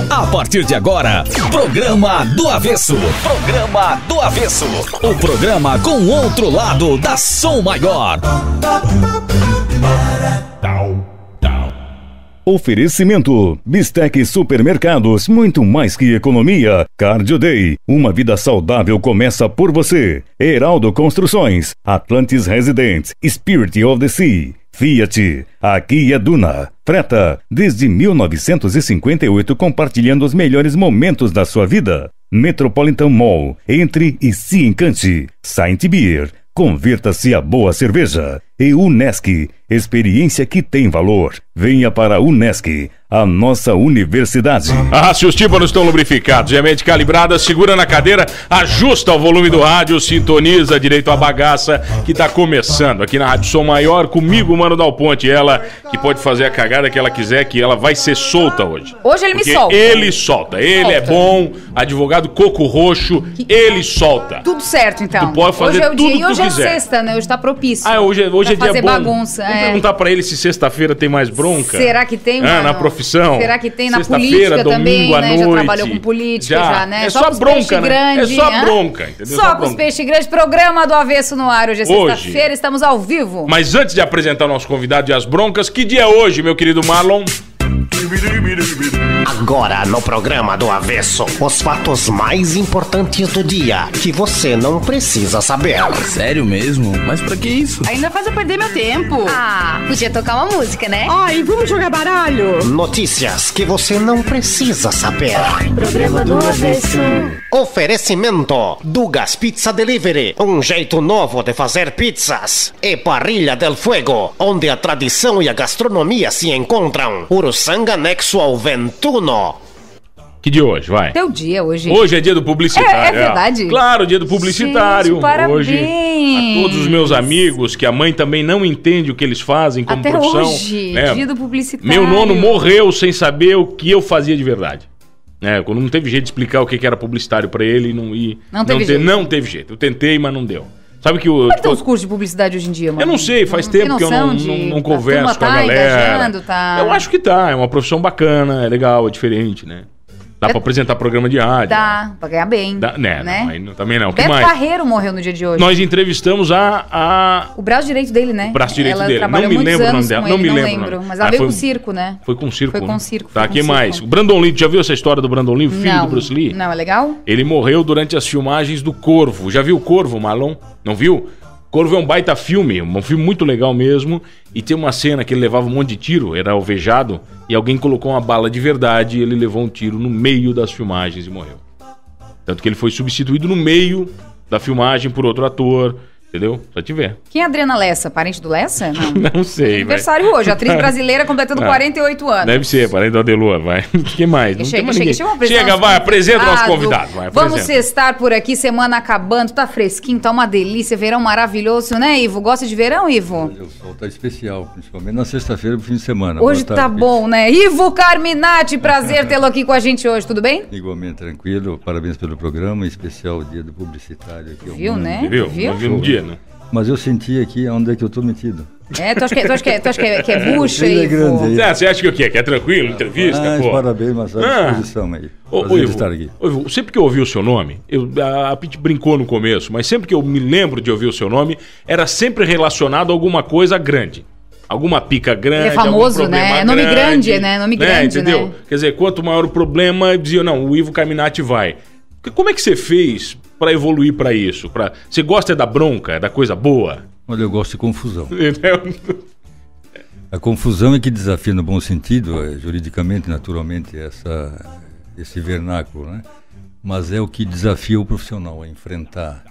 A partir de agora, Programa do Avesso. Programa do Avesso. O programa com outro lado da Som Maior. Oferecimento: Bistec Supermercados, muito mais que economia. Cardio Day, uma vida saudável começa por você. Heraldo Construções, Atlantis Residence, Spirit of the Sea, Fiat, aqui é Duna. Freta, desde 1958, compartilhando os melhores momentos da sua vida. Metropolitan Mall, entre e se encante. Saint Beer, convirta-se a boa cerveja. E Unesc, experiência que tem valor. Venha para a Unesc, a nossa universidade. Se os tímpanos estão lubrificados e a mente calibrada, segura na cadeira, ajusta o volume do rádio, sintoniza direito a bagaça que tá começando aqui na Rádio Som Maior, comigo, Mano Dal Ponte, ela que pode fazer a cagada que ela quiser, que ela vai ser solta hoje. Hoje ele me solta. Ele solta, ele é bom, advogado coco roxo, ele solta. Tudo certo, então. Tu pode fazer hoje é o tudo dia. que E hoje tu quiser. É sexta, né? Hoje tá propício. Hoje é dia fazer bom. Bagunça. Vamos perguntar pra ele se sexta-feira tem mais bronca. Será que tem, mano? Na profissão. Será que tem na Sexta-feira, política também, domingo à né? noite. Já trabalhou com política, já, né? É só bronca, né? Grande, é só bronca, entendeu? Só com os peixes grandes. Programa do Avesso no ar. Hoje é sexta-feira, estamos ao vivo. Mas antes de apresentar o nosso convidado e as broncas, que dia é hoje, meu querido Marlon? Agora no programa do Avesso, os fatos mais importantes do dia que você não precisa saber. Sério mesmo? Mas pra que isso? Ainda faz eu perder meu tempo. Podia tocar uma música, né? Ai, vamos jogar baralho. Notícias que você não precisa saber. Programa do Avesso. Oferecimento: Dugas Pizza Delivery, um jeito novo de fazer pizzas. E Parrilha del Fuego, onde a tradição e a gastronomia se encontram. Uruçanga anexo ao Ventuno. Que dia hoje, vai? Teu dia hoje. Hoje é dia do publicitário. É verdade? Claro, dia do publicitário. Gente, parabéns. Hoje, a todos os meus amigos, que a mãe também não entende o que eles fazem como até profissão. Hoje, dia do publicitário. Meu nono morreu sem saber o que eu fazia de verdade. Quando não teve jeito de explicar o que era publicitário pra ele, não teve jeito. Eu tentei, mas não deu. Sabe que Como é que tem os cursos de publicidade hoje em dia, mano? Eu não sei, faz tempo que eu não converso com a galera. Eu acho que é uma profissão bacana, é legal, é diferente, né? Dá pra apresentar programa de rádio. Dá, pra ganhar bem. Né? Também não. O que Beto mais? Carreiro morreu no dia de hoje. Nós entrevistamos o braço direito dele, né? O braço direito ela dele. Trabalhou não me lembro o nome dela. Não me lembro. Mas ela veio com o circo, né? Foi com o circo. Foi com o circo. Tá, quem mais? O Brandon Lee, já viu essa história do Brandon Lee, o filho do Bruce Lee? Não, é legal? Ele morreu durante as filmagens do Corvo. Já viu o Corvo, Marlon? Não viu? Corvo é um baita filme, um filme muito legal mesmo. E tem uma cena que ele levava um monte de tiro, era alvejado, e alguém colocou uma bala de verdade e ele levou um tiro no meio das filmagens e morreu. Tanto que ele foi substituído no meio da filmagem por outro ator, entendeu? Só te ver. Quem é a Adriana Lessa? Parente do Lessa? Não sei. Aniversário hoje, atriz brasileira completando 48 anos. Deve ser, parente do Adelor, vai. Quem mais? Chega, vai, apresenta o nosso convidado. Vai, vamos estar por aqui, semana acabando, tá fresquinho, tá uma delícia, verão maravilhoso, né, Ivo? Gosta de verão, Ivo? O sol tá especial, principalmente na sexta-feira pro fim de semana. Hoje tá bom, né? Ivo Carminati, prazer tê-lo aqui com a gente hoje, tudo bem? Igualmente, tranquilo, parabéns pelo programa, em especial o dia do publicitário aqui. Viu, né? Viu no dia, né? Mas eu senti aqui onde é que eu tô metido. Tu acha que é bucha, Ivo? Você acha que o quê? Que é tranquilo, entrevista? Parabéns, mas à disposição aí. Prazer estar aqui. Ivo, sempre que eu ouvi o seu nome, a Pete brincou no começo, mas sempre que eu me lembro de ouvir o seu nome, era sempre relacionado a alguma coisa grande. Alguma pica grande. Ele é famoso, né? É nome grande, né? Nome grande, entendeu? Né? Quer dizer, quanto maior o problema, dizia, não, o Ivo Carminati vai. Como é que você fez pra evoluir pra isso? Você gosta da bronca, da coisa boa? Olha, eu gosto de confusão. A confusão é que desafia no bom sentido, juridicamente, naturalmente, esse vernáculo, né? Mas é o que desafia o profissional a enfrentar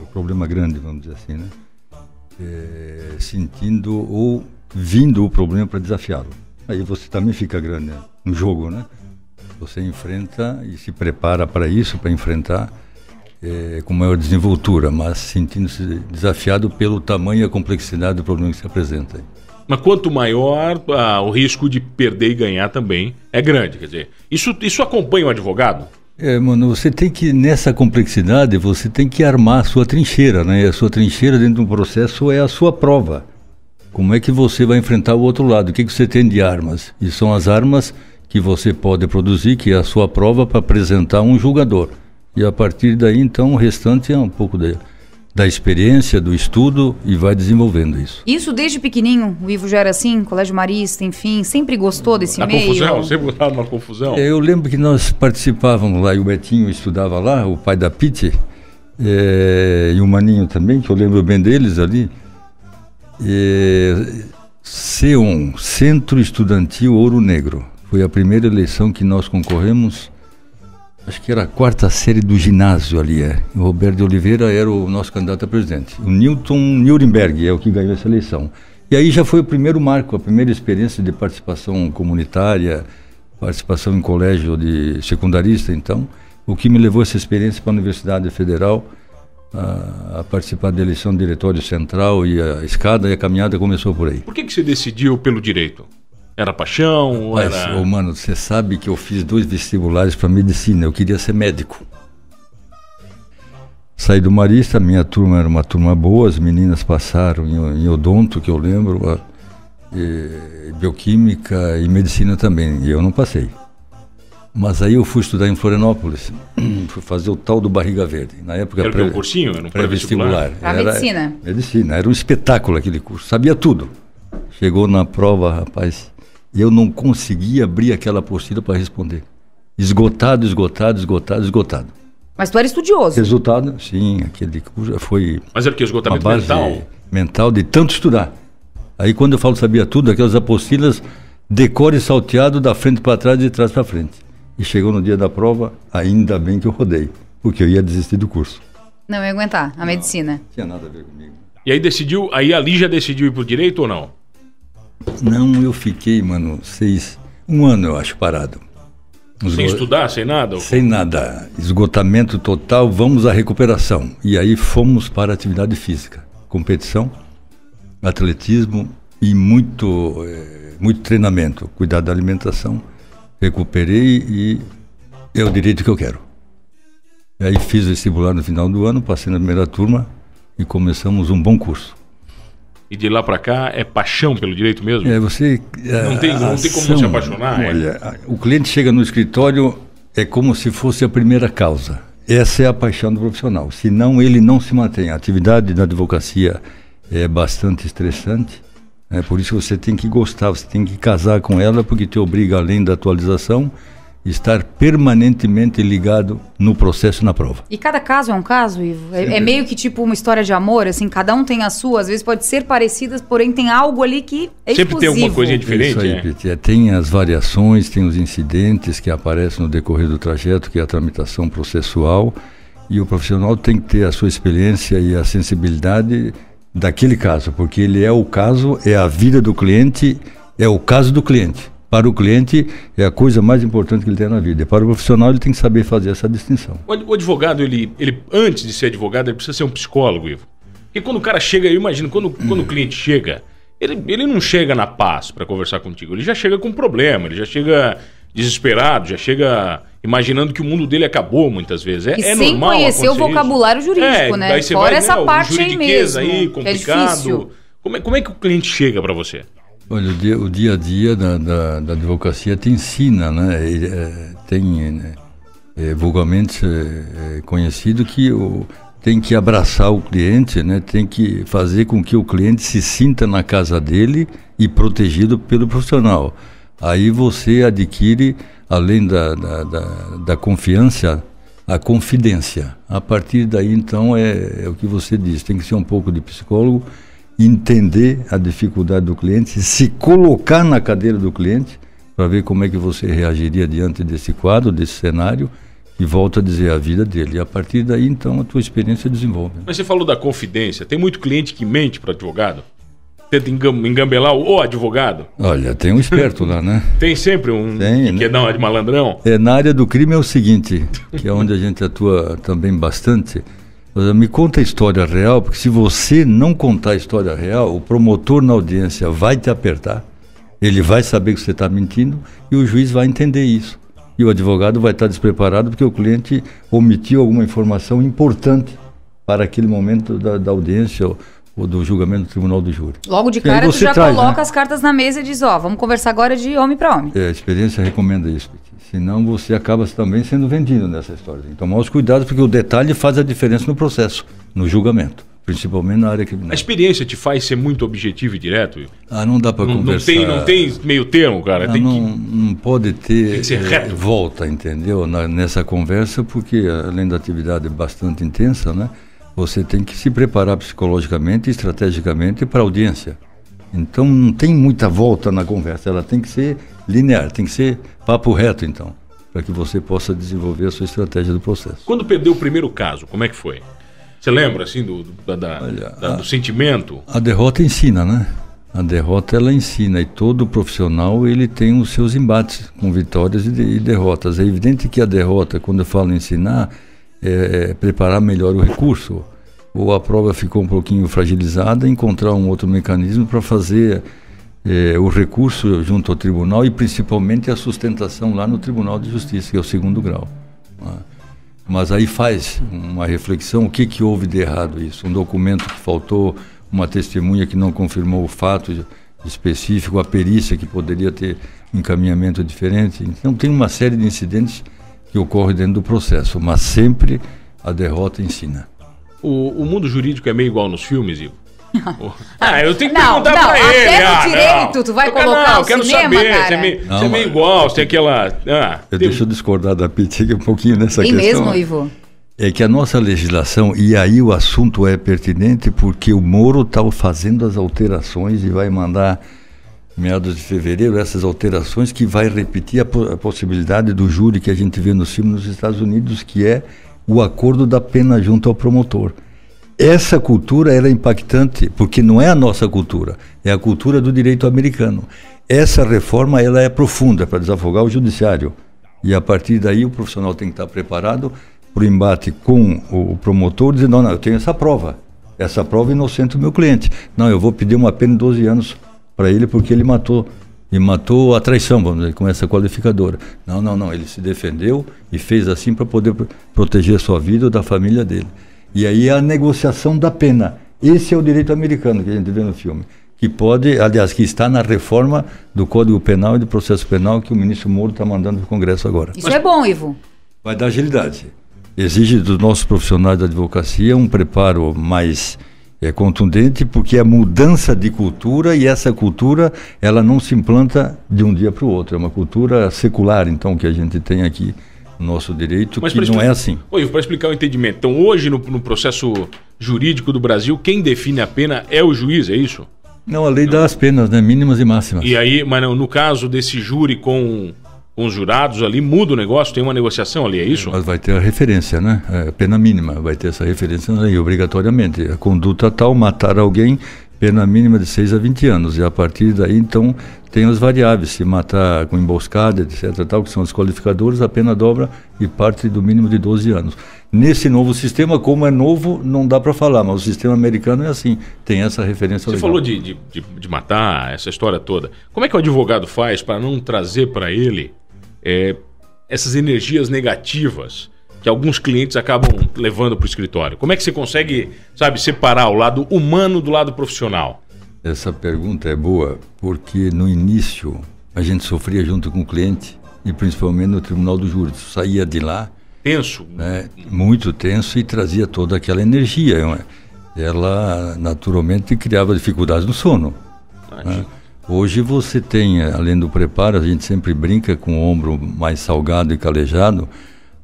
o problema grande, vamos dizer assim, né? Sentindo ou vindo o problema para desafiá-lo. Aí você também fica grande, né? No jogo, né? Você enfrenta e se prepara para isso, para enfrentar com maior desenvoltura, mas sentindo-se desafiado pelo tamanho e a complexidade do problema que se apresenta. Mas quanto maior, o risco de perder e ganhar também é grande. Quer dizer, isso acompanha o advogado? Mano, você tem que, nessa complexidade, você tem que armar a sua trincheira, né? A sua trincheira dentro de um processo é a sua prova. como é que você vai enfrentar o outro lado? O que você tem de armas? E são as armas que você pode produzir, que é a sua prova para apresentar um julgador. E a partir daí, então, o restante é um pouco da experiência, do estudo, e vai desenvolvendo isso. Isso desde pequenininho? O Ivo já era assim, colégio marista, enfim, sempre gostou desse meio? Confusão, sempre gostava de uma confusão. Eu lembro que nós participávamos lá, e o Betinho estudava lá, o pai da Piti, e o Maninho também, que eu lembro bem deles ali. C1, Centro Estudantil Ouro Negro. Foi a primeira eleição que nós concorremos, acho que era a 4ª série do ginásio ali. O Roberto de Oliveira era o nosso candidato a presidente. O Newton Nuremberg é o que ganhou essa eleição. E aí já foi o primeiro marco, a primeira experiência de participação comunitária, participação em colégio de secundarista, então, o que me levou essa experiência para a Universidade Federal, a participar da eleição do Diretório Central, e a escada e a caminhada começou por aí. Por que você decidiu pelo direito? Era paixão? Mas, mano, você sabe que eu fiz 2 vestibulares para medicina, eu queria ser médico. Saí do Marista, minha turma era uma turma boa, as meninas passaram em odonto, que eu lembro, bioquímica e medicina também, e eu não passei. Mas aí eu fui estudar em Florianópolis, fui fazer o tal do Barriga Verde. Na época era o cursinho? Era um pré-vestibular. Era medicina? Medicina, era um espetáculo aquele curso, sabia tudo. Chegou na prova, rapaz, eu não conseguia abrir aquela apostila para responder. Esgotado. Mas tu era estudioso? Resultado, sim, aquele curso foi... Mas era o que? Esgotamento mental? Mental de tanto estudar. Aí quando eu falo sabia tudo, aquelas apostilas, decore salteado da frente para trás e de trás para frente. E chegou no dia da prova, ainda bem que eu rodei, porque eu ia desistir do curso. Não ia aguentar a medicina. Não tinha nada a ver comigo. E aí ali já decidiu ir pro direito ou não? Não, eu fiquei, mano, 1 ano eu acho parado. Sem estudar, sem nada? Sem nada, esgotamento total, vamos à recuperação. E aí fomos para a atividade física, competição, atletismo e muito treinamento, cuidar da alimentação. Recuperei e é o direito que eu quero. E aí fiz o vestibular no final do ano, passei na primeira turma e começamos um bom curso. E de lá para cá é paixão pelo direito mesmo? Não tem como não se apaixonar. Olha, o cliente chega no escritório, é como se fosse a primeira causa. Essa é a paixão do profissional. Senão ele não se mantém. A atividade da advocacia é bastante estressante. Por isso você tem que gostar, você tem que casar com ela, porque te obriga, além da atualização, estar permanentemente ligado no processo, na prova. E cada caso é um caso, Ivo? É meio que tipo uma história de amor, assim, cada um tem a sua, às vezes pode ser parecidas, porém tem algo ali que é sempre exclusivo. Tem alguma coisinha diferente, isso aí, Pete. Tem as variações, tem os incidentes que aparecem no decorrer do trajeto, que é a tramitação processual, e o profissional tem que ter a sua experiência e a sensibilidade daquele caso, porque ele é o caso, é a vida do cliente, é o caso do cliente. Para o cliente é a coisa mais importante que ele tem na vida. E para o profissional ele tem que saber fazer essa distinção. O advogado, ele antes de ser advogado, ele precisa ser um psicólogo, Ivo. Porque quando o cara chega, eu imagino, quando o cliente chega, ele não chega na paz para conversar contigo, ele já chega com problema, ele já chega desesperado, já chega imaginando que o mundo dele acabou muitas vezes. É sem normal conhecer o vocabulário jurídico, né? Daí você fora vai, essa parte aí mesmo, aí, complicado. É difícil. Como é que o cliente chega para você? Olha, o dia a dia da advocacia te ensina, né? Tem vulgarmente conhecido que tem que abraçar o cliente, né? Tem que fazer com que o cliente se sinta na casa dele e protegido pelo profissional. Aí você adquire, além da confiança, a confidência. A partir daí, então, é o que você diz, tem que ser um pouco de psicólogo, entender a dificuldade do cliente, se colocar na cadeira do cliente, para ver como é que você reagiria diante desse quadro, desse cenário, e volta a dizer a vida dele. E a partir daí, então, a tua experiência desenvolve. Mas você falou da confidência, tem muito cliente que mente para advogado? Tenta engambelar o advogado? Olha, tem um esperto lá, né? Tem sempre que quer dar uma de malandrão? Na área do crime é o seguinte, que é onde a gente atua também bastante. Me conta a história real, porque se você não contar a história real, o promotor na audiência vai te apertar, ele vai saber que você está mentindo e o juiz vai entender isso. E o advogado vai estar despreparado porque o cliente omitiu alguma informação importante para aquele momento da audiência do julgamento do tribunal do júri. Logo de cara, tu já coloca as cartas na mesa e diz, vamos conversar agora de homem para homem. A experiência recomenda isso, senão você acaba também sendo vendido nessa história. Tem que tomar os cuidados, porque o detalhe faz a diferença no processo, no julgamento, principalmente na área criminal. A experiência te faz ser muito objetivo e direto? Não dá para conversar. Não tem meio termo, cara? Não pode ter tem que ser reto. Volta, entendeu? Nessa conversa, porque além da atividade bastante intensa, né? Você tem que se preparar psicologicamente e estrategicamente para a audiência. Então não tem muita volta na conversa, ela tem que ser linear, tem que ser papo reto, então, para que você possa desenvolver a sua estratégia do processo. Quando perdeu o primeiro caso, como é que foi? Você lembra, assim, do sentimento? A derrota ensina, né? A derrota, ela ensina, e todo profissional, ele tem os seus embates com vitórias e derrotas. É evidente que a derrota, quando eu falo ensinar, preparar melhor o recurso, ou a prova ficou um pouquinho fragilizada, encontrar um outro mecanismo para fazer o recurso junto ao tribunal e principalmente a sustentação lá no Tribunal de Justiça, que é o 2º grau. Mas aí faz uma reflexão, o que houve de errado isso? Um documento que faltou, uma testemunha que não confirmou o fato específico, a perícia que poderia ter encaminhamento diferente. Então tem uma série de incidentes que ocorre dentro do processo, mas sempre a derrota ensina. O mundo jurídico é meio igual nos filmes, Ivo? Eu tenho que perguntar pra ele. Até no direito, tu vai colocar o cinema, cara. Você é meio igual, você tem aquela... Deixa eu discordar da Piti aqui um pouquinho nessa questão. Tem mesmo, Ivo? É que a nossa legislação, e aí o assunto é pertinente, porque o Moro está fazendo as alterações e vai mandar... meados de fevereiro, essas alterações que vai repetir a possibilidade do júri que a gente vê nos filmes nos Estados Unidos, que é o acordo da pena junto ao promotor. Essa cultura era impactante, porque não é a nossa cultura, é a cultura do direito americano. Essa reforma, ela é profunda para desafogar o judiciário. E a partir daí o profissional tem que estar preparado para o embate com o promotor, dizendo, não, eu tenho essa prova inocente do meu cliente. Não, eu vou pedir uma pena de 12 anos para ele porque ele matou a traição, vamos dizer, com essa qualificadora. Não, ele se defendeu e fez assim para poder proteger a sua vida ou da família dele. E aí a negociação da pena. Esse é o direito americano que a gente vê no filme, que pode, aliás, que está na reforma do Código Penal e do Processo Penal que o ministro Moro está mandando para o Congresso agora. Isso é bom, Ivo. Vai dar agilidade. Exige dos nossos profissionais da advocacia um preparo mais contundente, porque é mudança de cultura, e essa cultura ela não se implanta de um dia para o outro. É uma cultura secular, então, que a gente tem aqui no nosso direito, mas que não é assim. Para explicar o entendimento, então hoje no processo jurídico do Brasil, quem define a pena é o juiz, é isso? Não, a lei dá as penas, né, mínimas e máximas. E aí, mas no caso desse júri com os jurados ali, muda o negócio, tem uma negociação ali, é isso? Mas vai ter a referência, né? A pena mínima, vai ter essa referência na lei, obrigatoriamente. A conduta tal, matar alguém, pena mínima de 6 a 20 anos. E a partir daí, então, tem as variáveis. Se matar com emboscada, etc., tal, que são os qualificadores, a pena dobra e parte do mínimo de 12 anos. Nesse novo sistema, como é novo, não dá para falar, mas o sistema americano é assim, tem essa referência legal. Você falou de matar, essa história toda. Como é que o advogado faz para não trazer para ele essas energias negativas que alguns clientes acabam levando para o escritório? Como é que você consegue, separar o lado humano do lado profissional? Essa pergunta é boa, porque no início a gente sofria junto com o cliente, e principalmente no Tribunal do Júri. Saía de lá... Tenso? Muito tenso, e trazia toda aquela energia. Ela, naturalmente, criava dificuldades no sono. Hoje você tem, além do preparo, a gente sempre brinca com o ombro mais salgado e calejado,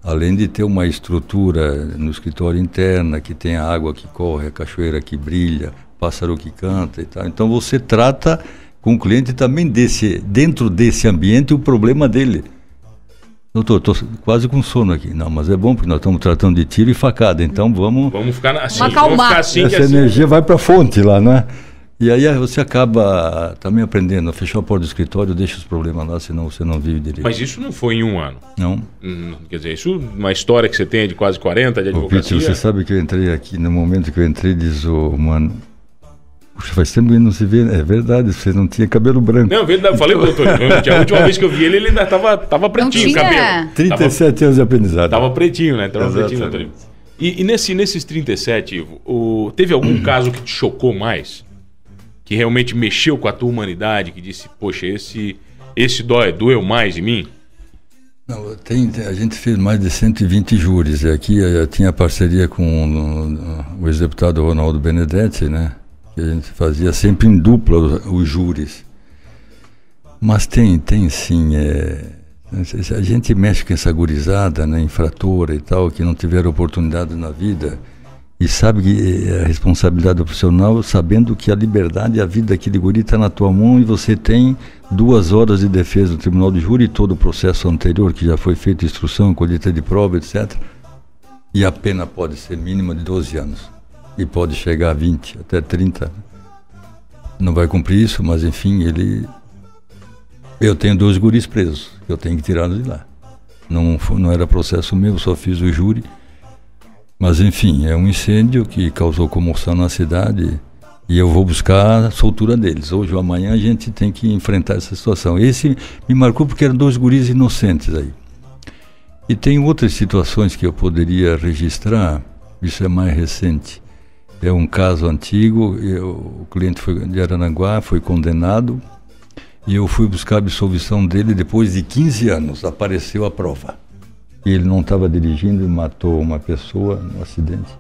além de ter uma estrutura no escritório interna, que tem a água que corre, a cachoeira que brilha, pássaro que canta e tal. Então você trata com o cliente também dentro desse ambiente o problema dele. Doutor, estou quase com sono aqui. Não, mas é bom porque nós estamos tratando de tiro e facada, então vamos ficar assim. Essa energia vai para a fonte lá, não é? E aí você acaba também aprendendo a fechar a porta do escritório, deixa os problemas lá, senão você não vive direito. Mas isso não foi em um ano? Não. Quer dizer, isso é uma história que você tem de quase 40 de advocacia? Pete, você sabe que eu entrei aqui, no momento que eu entrei, diz o mano... Puxa, faz tempo que não se vê, é verdade, você não tinha cabelo branco. Não, verdade, eu falei pro doutor, a última vez que eu vi ele ainda tava pretinho o cabelo. 37 anos de aprendizado. Tava pretinho, né? Tava pretinho, doutor. E nesses 37, Ivo, teve algum caso que te chocou mais? Que realmente mexeu com a tua humanidade? Que disse, poxa, esse doeu mais em mim? Não, a gente fez mais de 120 júris. Aqui eu tinha parceria com o ex-deputado Ronaldo Benedetti, né? Que a gente fazia sempre em dupla os júris. Mas tem sim, a gente mexe com essa gurizada, né, infratora e tal, que não tiveram oportunidade na vida, e sabe que a responsabilidade profissional, sabendo que a liberdade e a vida daquele guri está na tua mão, e você tem 2 horas de defesa no tribunal de júri, todo o processo anterior que já foi feito, instrução, colheita de prova, etc. E a pena pode ser mínima de 12 anos, e pode chegar a 20, até 30. Não vai cumprir isso, mas enfim, eu tenho 2 guris presos, eu tenho que tirá-los de lá. Não era processo meu, só fiz o júri. Mas enfim, é um incêndio que causou comoção na cidade e eu vou buscar a soltura deles. Hoje ou amanhã a gente tem que enfrentar essa situação. Esse me marcou porque eram 2 guris inocentes aí. E tem outras situações que eu poderia registrar, isso é mais recente. É um caso antigo, o cliente foi de Araranguá, foi condenado. E eu fui buscar a absolvição dele depois de 15 anos, apareceu a prova. E ele não estava dirigindo e matou uma pessoa no acidente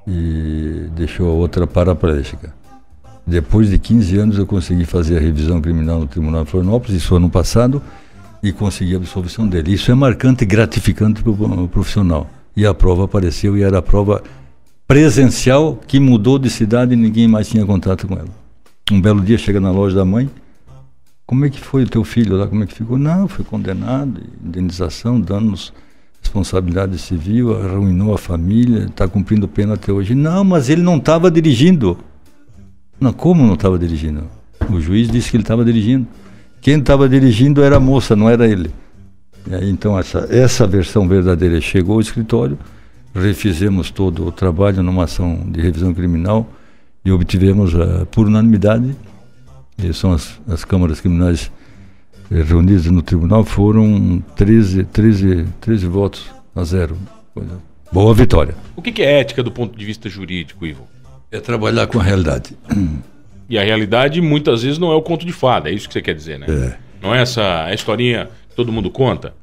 e deixou a outra paraplégica. Depois de 15 anos eu consegui fazer a revisão criminal no Tribunal de Florianópolis, isso ano passado, e consegui a absolvição dele. Isso é marcante e gratificante para o profissional. E a prova apareceu e era a prova presencial que mudou de cidade e ninguém mais tinha contato com ela. Um belo dia chega na loja da mãe, como é que foi o teu filho lá, como é que ficou? Não, foi condenado, indenização, danos, responsabilidade civil, arruinou a família, está cumprindo pena até hoje. Não, mas ele não estava dirigindo. Não, como não estava dirigindo? O juiz disse que ele estava dirigindo. Quem estava dirigindo era a moça, não era ele. E aí, então essa versão verdadeira chegou ao escritório, refizemos todo o trabalho numa ação de revisão criminal e obtivemos por unanimidade. E são as câmaras criminais reunidas no tribunal, foram 13 votos a 0. Boa vitória. O que é ética do ponto de vista jurídico, Ivo? É trabalhar com a realidade. E a realidade muitas vezes não é o conto de fada, é isso que você quer dizer, né? É. Não é essa a historinha que todo mundo conta?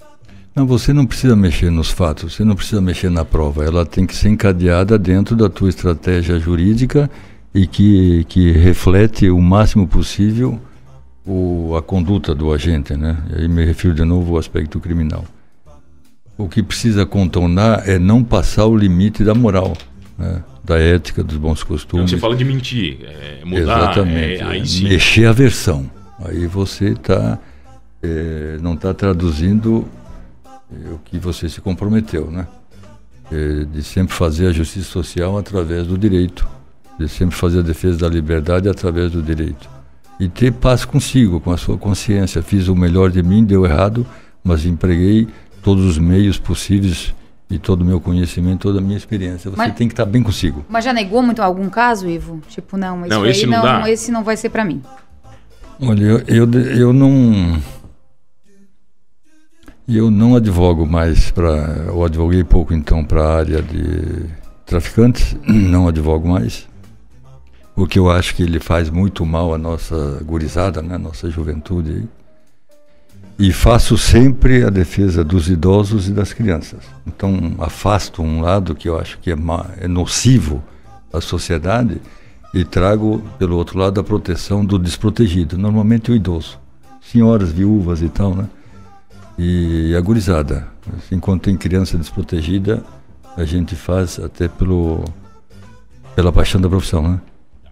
Não, você não precisa mexer nos fatos, você não precisa mexer na prova, ela tem que ser encadeada dentro da tua estratégia jurídica e que reflete o máximo possível a conduta do agente, né? E aí me refiro de novo ao aspecto criminal. O que precisa contornar é não passar o limite da moral, né? Da ética, dos bons costumes. Então, você fala de mentir, mudar, exatamente, aí sim. Mexer a versão. Aí você não está traduzindo o que você se comprometeu, né? De sempre fazer a justiça social através do direito, de sempre fazer a defesa da liberdade através do direito. E ter paz consigo, com a sua consciência. Fiz o melhor de mim, deu errado, mas empreguei todos os meios possíveis e todo o meu conhecimento, toda a minha experiência. Você tem que estar bem consigo. Mas já negou muito algum caso, Ivo? Tipo, não, esse não dá. Esse não vai ser pra mim. Olha, eu não advogo mais eu advoguei pouco então para a área de traficantes, não advogo mais, porque eu acho que ele faz muito mal à nossa gurizada, né, nossa juventude. E faço sempre a defesa dos idosos e das crianças. Então afasto um lado que eu acho que é nocivo à sociedade e trago, pelo outro lado, a proteção do desprotegido, normalmente o idoso, senhoras viúvas e tal, né? E a gurizada. Enquanto tem criança desprotegida, a gente faz até pela paixão da profissão, né?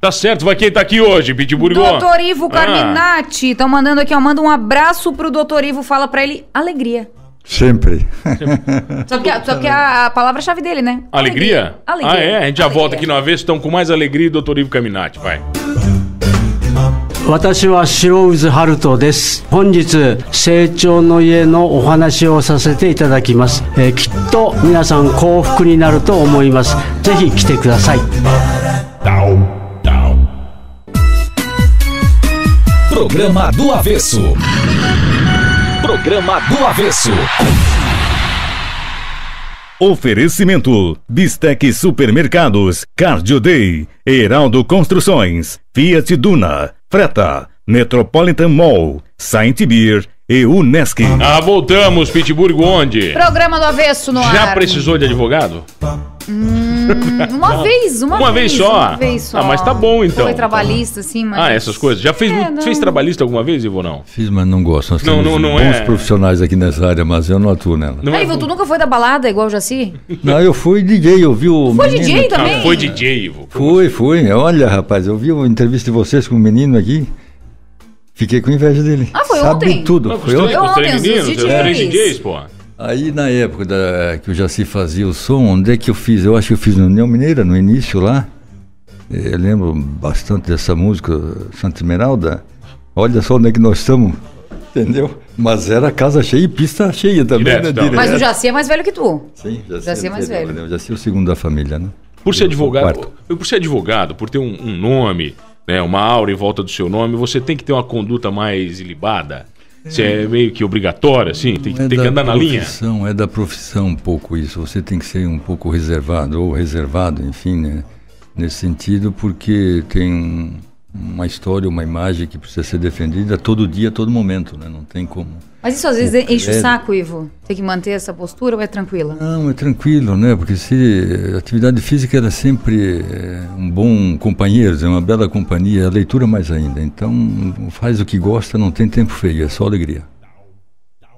Tá certo, vai quem tá aqui hoje, Pitbull. Doutor Ivo Carminati, estão mandando aqui, ó, manda um abraço pro doutor Ivo, fala pra ele alegria. Sempre. Só que a palavra-chave dele, né? Alegria? Alegria. Ah, é? A gente já volta aqui no Avesso, estão com mais alegria, doutor Ivo Carminati, vai. 私は白渦春人です。本日成長の家のお話をさせていただきます。きっと皆さん幸福になると思います。ぜひ来てください。Programa do Avesso. Programa do Avesso. Oferecimento: Bistec Supermercados, Cardio Day, Heraldo Construções, Fiat Duna, Freta, Metropolitan Mall, Saint Beer e Unesc. Voltamos, Pittsburgh, onde? Programa do Avesso no ar. Já precisou de advogado? Uma vez só. Mas tá bom, então. Foi trabalhista, assim, mas... essas coisas. Já fez trabalhista alguma vez, Ivo, não? Fiz, mas não gosto. Nós temos bons profissionais aqui nessa área, mas eu não atuo nela. Ivo, tu nunca foi da balada igual o Jaci? Não, eu fui DJ, eu vi o Foi menino. DJ também? Foi DJ, Ivo. Fui. Olha, rapaz, eu vi uma entrevista de vocês com o menino aqui. Fiquei com inveja dele. Foi Sabe ontem? tudo. Foi ontem, os três DJs, pô. Aí na época que o Jaci fazia o som, onde é que eu fiz? Eu acho que eu fiz no União Mineira, no início lá. Eu lembro bastante dessa música, Santa Esmeralda. Olha só onde é que nós estamos, entendeu? Mas era casa cheia e pista cheia também, Direto, né? Mas o Jaci é mais velho que tu. Sim, Jaci é mais velho. O Jaci é o segundo da família, né? Por ser advogado, por ter um nome, né, uma aura em volta do seu nome, você tem que ter uma conduta mais ilibada. Você é meio que obrigatório, assim, tem que andar na linha. É da profissão um pouco isso. Você tem que ser um pouco reservado, ou reservado, enfim, né? Nesse sentido, porque tem uma história, uma imagem que precisa ser defendida todo dia, a todo momento, né? Não tem como. Mas isso às vezes enche o saco, Ivo? Tem que manter essa postura ou é tranquila? Não, é tranquilo, né? Porque se a atividade física era sempre um bom companheiro, é uma bela companhia, a leitura mais ainda. Então, faz o que gosta, não tem tempo feio, é só alegria.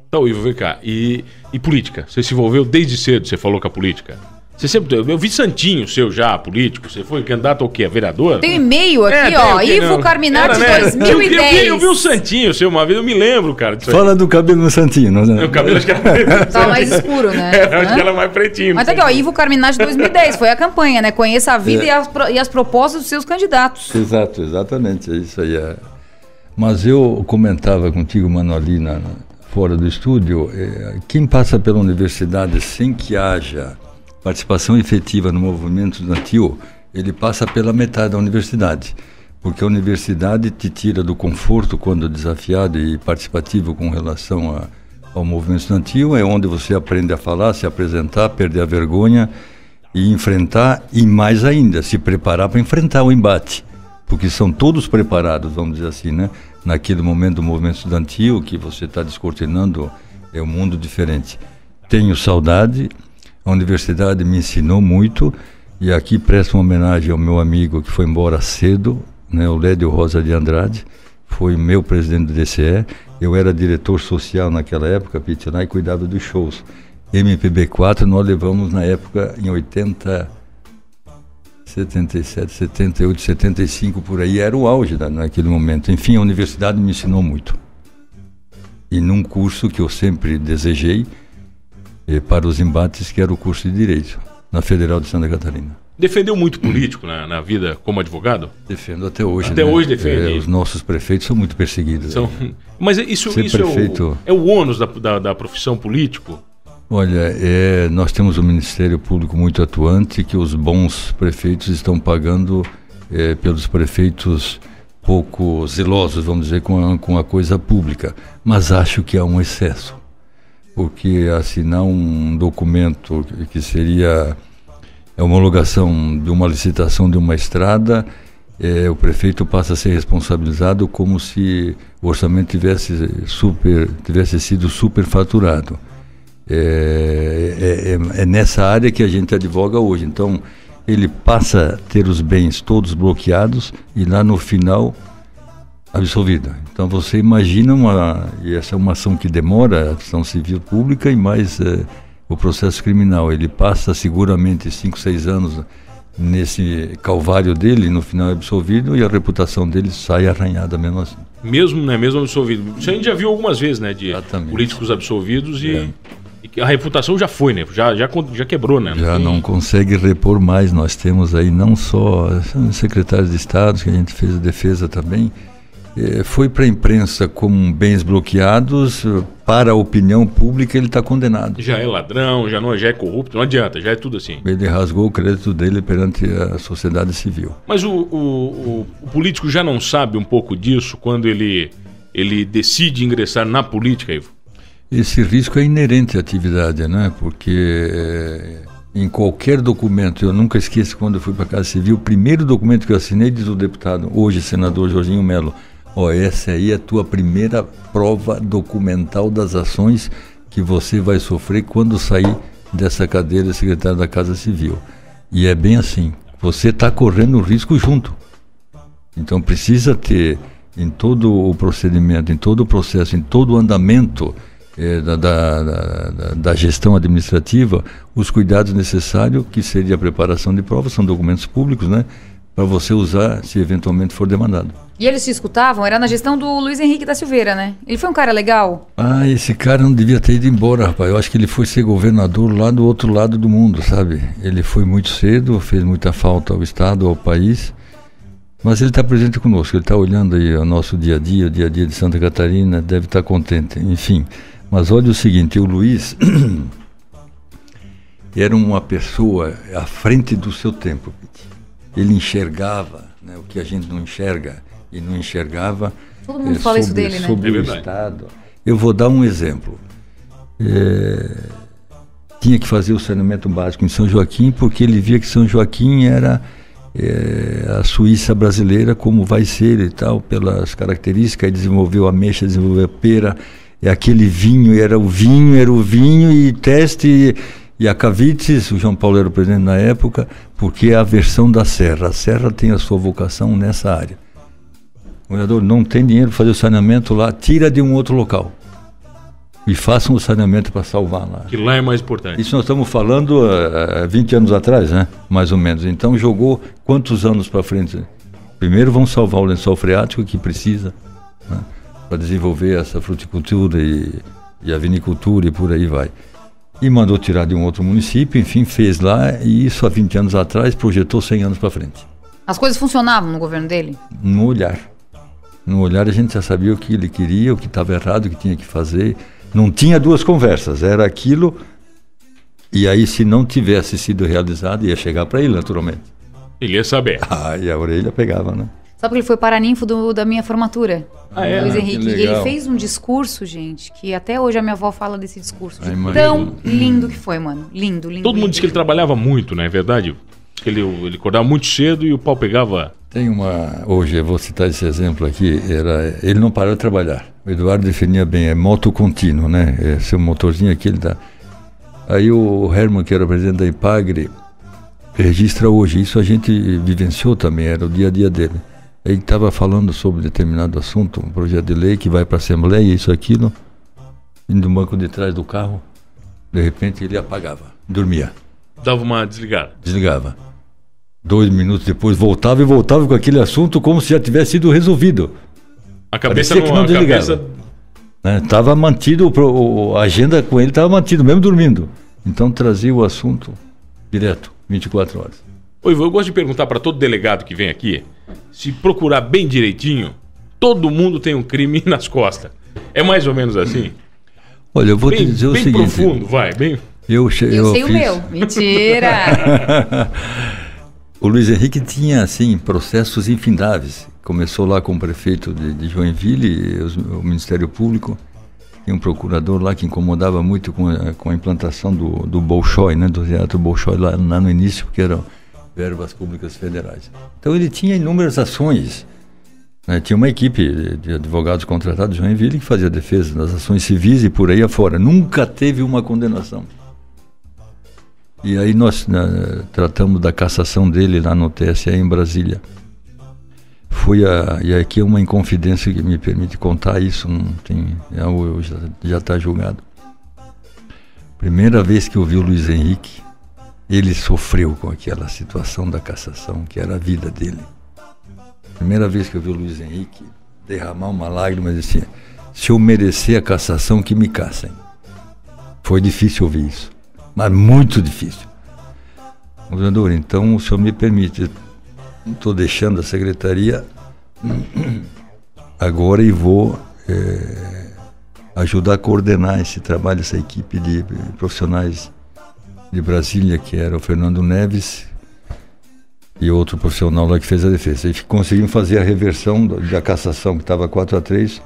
Então, Ivo, vem cá. E política? Você se envolveu desde cedo, você falou com a política? Você sempre, eu vi santinho seu já, político. Você foi candidato ao quê? A vereador? Tem e-mail aqui, Ivo Carminati 2010. Eu vi o santinho seu uma vez, eu me lembro, cara. Fala do cabelo no santinho. Não. O cabelo acho que era preto. Tá mais escuro, né? Acho que era mais pretinho. Mas tá aqui, Ivo Carminati 2010. Foi a campanha, né? Conheça a vida e as propostas dos seus candidatos. Exatamente. É isso aí. Mas eu comentava contigo, mano, ali fora do estúdio, quem passa pela universidade sem que haja participação efetiva no movimento estudantil, ele passa pela metade da universidade, porque a universidade te tira do conforto quando desafiado e participativo com relação ao movimento estudantil, é onde você aprende a falar, se apresentar, perder a vergonha e enfrentar, e mais ainda, se preparar para enfrentar o embate, porque são todos preparados, vamos dizer assim, né? Naquele momento do movimento estudantil que você está descortinando, é um mundo diferente. Tenho saudade. A universidade me ensinou muito, e aqui presto uma homenagem ao meu amigo que foi embora cedo, né, o Lédio Rosa de Andrade, foi meu presidente do DCE, eu era diretor social naquela época, e cuidava dos shows. MPB4 nós levamos na época em 80, 77, 78, 75, por aí, era o auge naquele momento. Enfim, a universidade me ensinou muito. E num curso que eu sempre desejei, para os embates, que era o curso de Direito, na Federal de Santa Catarina. Defendeu muito político na vida como advogado? Defendo até hoje. Até hoje defende. Os nossos prefeitos são muito perseguidos. Mas isso é o ônus da profissão político? Olha, nós temos um Ministério Público muito atuante, que os bons prefeitos estão pagando pelos prefeitos pouco zelosos, vamos dizer, com a coisa pública. Mas acho que há um excesso. Porque assinar um documento que seria a homologação de uma licitação de uma estrada, o prefeito passa a ser responsabilizado como se o orçamento tivesse sido superfaturado. É nessa área que a gente advoga hoje. Então, ele passa a ter os bens todos bloqueados e lá no final absolvida. Então você imagina e essa é uma ação que demora, a ação civil pública e mais o processo criminal. Ele passa seguramente 5, 6 anos nesse calvário dele, no final é absolvido e a reputação dele sai arranhada mesmo assim. Mesmo absolvido. Isso a gente já viu algumas vezes, né? De políticos absolvidos e a reputação já foi, né? Já quebrou, né? Já não consegue repor mais. Nós temos aí não só secretários de Estado, que a gente fez a defesa também, foi para a imprensa como bens bloqueados, para a opinião pública ele está condenado. Já é ladrão, já é corrupto, não adianta, já é tudo assim. Ele rasgou o crédito dele perante a sociedade civil. Mas o político já não sabe um pouco disso quando ele decide ingressar na política, Ivo? Esse risco é inerente à atividade, né? Porque em qualquer documento, eu nunca esqueço quando eu fui para a Casa Civil, o primeiro documento que eu assinei diz o deputado, hoje senador Jorginho Melo, essa aí é a tua primeira prova documental das ações que você vai sofrer quando sair dessa cadeira de secretário da Casa Civil. E é bem assim, você está correndo risco junto. Então precisa ter em todo o procedimento, em todo o processo, em todo o andamento da gestão administrativa, os cuidados necessários, que seria a preparação de provas, são documentos públicos, né? Para você usar se eventualmente for demandado. E eles se escutavam? Era na gestão do Luiz Henrique da Silveira, né? Ele foi um cara legal? Esse cara não devia ter ido embora, rapaz. Eu acho que ele foi ser governador lá do outro lado do mundo, sabe? Ele foi muito cedo, fez muita falta ao Estado, ao país. Mas ele está presente conosco, ele está olhando aí o nosso dia a dia de Santa Catarina, deve estar contente, enfim. Mas olha o seguinte, o Luiz era uma pessoa à frente do seu tempo. Ele enxergava, né, o que a gente não enxerga e não enxergava. Todo mundo fala isso dele, né? Sobre o Estado. Eu vou dar um exemplo. Tinha que fazer o saneamento básico em São Joaquim, porque ele via que São Joaquim era a Suíça brasileira, como vai ser e tal, pelas características. Aí desenvolveu ameixa, desenvolveu a pera. Aquele vinho, era o vinho e teste, e a Cavitz, o João Paulo era o presidente na época, porque é a versão da Serra. A Serra tem a sua vocação nessa área. O vereador não tem dinheiro para fazer o saneamento lá, tira de um outro local. E façam o saneamento para salvar lá. Que lá é mais importante. Isso nós estamos falando há 20 anos atrás, né? Mais ou menos. Então jogou quantos anos para frente? Primeiro vamos salvar o lençol freático que precisa, né? Para desenvolver essa fruticultura e a vinicultura e por aí vai. E mandou tirar de um outro município, enfim, fez lá, e isso há 20 anos atrás projetou 100 anos para frente. As coisas funcionavam no governo dele? No olhar. No olhar a gente já sabia o que ele queria, o que estava errado, o que tinha que fazer. Não tinha duas conversas, era aquilo, e aí se não tivesse sido realizado, ia chegar para ele naturalmente. Ele ia saber. E a orelha pegava, né? Sabe que ele foi paraninfo da minha formatura? Luiz Henrique. E ele fez um discurso, gente, que até hoje a minha avó fala desse discurso. Tão lindo que foi, mano. Lindo. Todo mundo diz que ele trabalhava muito, não é verdade? Que ele acordava muito cedo e o pau pegava. Tem hoje, eu vou citar esse exemplo aqui, ele não parou de trabalhar. O Eduardo definia bem, é moto contínuo, né? Seu motorzinho aqui, ele dá. Aí o Herman, que era o presidente da Ipagre, registra hoje, isso a gente vivenciou também, era o dia a dia dele. Ele estava falando sobre determinado assunto, um projeto de lei que vai para a Assembleia, isso, aquilo, indo no banco de trás do carro, de repente ele apagava, dormia. Dava uma desligada. Desligava. 2 minutos depois voltava com aquele assunto como se já tivesse sido resolvido. A cabeça não desligava. Estava mantido, a agenda com ele estava mantido, mesmo dormindo. Então trazia o assunto direto, 24 horas. Eu gosto de perguntar para todo delegado que vem aqui, se procurar bem direitinho, todo mundo tem um crime nas costas. É mais ou menos assim? Olha, eu vou te dizer o seguinte... Bem profundo, vai, bem... Eu sei o meu. Mentira! O Luiz Henrique tinha, assim, processos infindáveis. Começou lá com o prefeito de Joinville, o Ministério Público. Tinha um procurador lá que incomodava muito com a implantação do Bolshoi, né? Do Teatro Bolshoi lá no início, porque eram verbas públicas federais. Então ele tinha inúmeras ações. Né? Tinha uma equipe de advogados contratados de Joinville que fazia defesa das ações civis e por aí afora. Nunca teve uma condenação. E aí nós tratamos da cassação dele lá no TSE em Brasília. E aqui é uma inconfidência que me permite contar isso, não tem, já está julgado. Primeira vez que eu vi o Luiz Henrique, ele sofreu com aquela situação da cassação, que era a vida dele. Primeira vez que eu vi o Luiz Henrique derramar uma lágrima e dizer assim, se eu merecer a cassação, que me cassem. Foi difícil ouvir isso, mas muito difícil. Governador, então o senhor me permite, estou deixando a secretaria agora e vou ajudar a coordenar esse trabalho, essa equipe de profissionais de Brasília, que era o Fernando Neves e outro profissional lá que fez a defesa. E conseguimos fazer a reversão da cassação, que estava 4-3,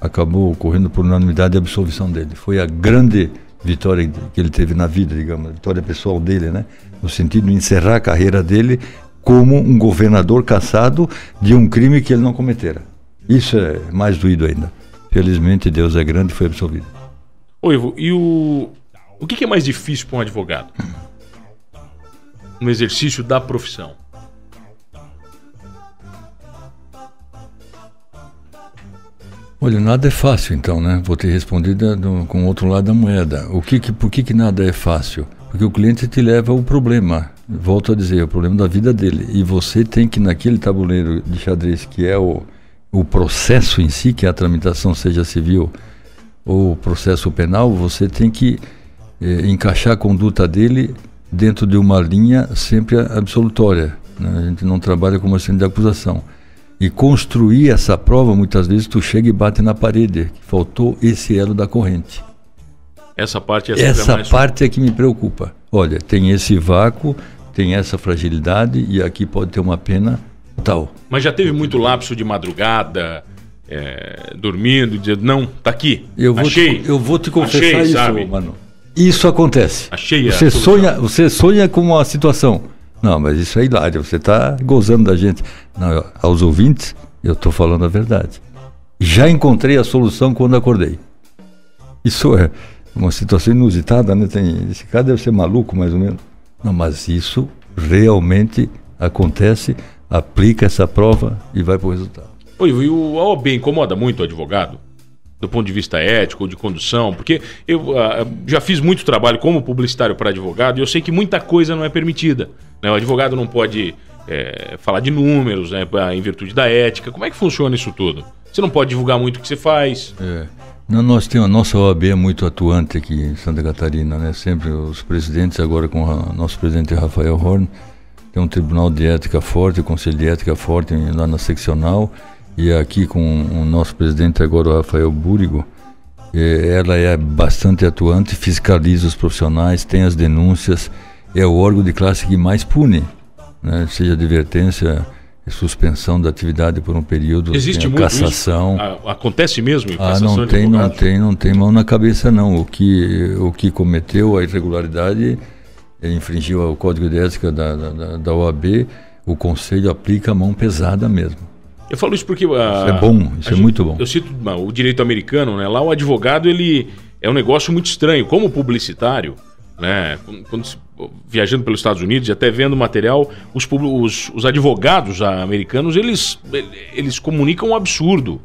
acabou ocorrendo por unanimidade a absolvição dele. Foi a grande vitória que ele teve na vida, digamos, a vitória pessoal dele, né? No sentido de encerrar a carreira dele como um governador cassado de um crime que ele não cometera. Isso é mais doído ainda. Felizmente Deus é grande e foi absolvido. Ô Ivo, e o que é mais difícil para um advogado? No exercício da profissão. Olha, nada é fácil então, né? Vou ter respondido com o outro lado da moeda. Por que nada é fácil? Porque o cliente te leva ao problema. Volto a dizer, o problema da vida dele. E você tem que, naquele tabuleiro de xadrez, que é o processo em si, que é a tramitação, seja civil ou processo penal, você tem que encaixar a conduta dele dentro de uma linha sempre absolutória, né? A gente não trabalha como assento de acusação. E construir essa prova, muitas vezes tu chega e bate na parede, que faltou esse elo da corrente. Essa parte é que me preocupa. Olha, tem esse vácuo, tem essa fragilidade e aqui pode ter uma pena tal. Mas já teve muito lapso de madrugada, dormindo, dizendo, não, tá aqui, eu vou te confessar isso, sabe? Mano. Isso acontece. Achei você sonha com uma situação. Não, mas isso é hilário, você está gozando da gente. Não, aos ouvintes, eu estou falando a verdade. Já encontrei a solução quando acordei. Isso é uma situação inusitada, né? Esse cara deve ser maluco, mais ou menos. Não, mas isso realmente acontece, aplica essa prova e vai para o resultado. Oi, e a OAB incomoda muito o advogado? Do ponto de vista ético ou de condução? Porque eu já fiz muito trabalho como publicitário para advogado e eu sei que muita coisa não é permitida, né? O advogado não pode falar de números, né, em virtude da ética. Como é que funciona isso tudo? Você não pode divulgar muito o que você faz. Nós temos, a nossa OAB é muito atuante aqui em Santa Catarina, né? Sempre os presidentes, agora com o nosso presidente Rafael Horn, tem um tribunal de ética forte, um conselho de ética forte lá na seccional. E aqui com o nosso presidente agora, o Rafael Búrigo, ela é bastante atuante, fiscaliza os profissionais, tem as denúncias, é o órgão de classe que mais pune, né? Seja advertência, suspensão da atividade por um período, existe muito cassação. Isso? Acontece mesmo em cassação não tem mão na cabeça não. O que cometeu a irregularidade, infringiu o código de ética da OAB, o conselho aplica a mão pesada mesmo. Eu falo isso porque... isso é bom, isso é muito bom. Eu cito o direito americano, né? Lá o advogado, ele é um negócio muito estranho. Como publicitário, né? Viajando pelos Estados Unidos e até vendo material, os advogados americanos, eles comunicam um absurdo.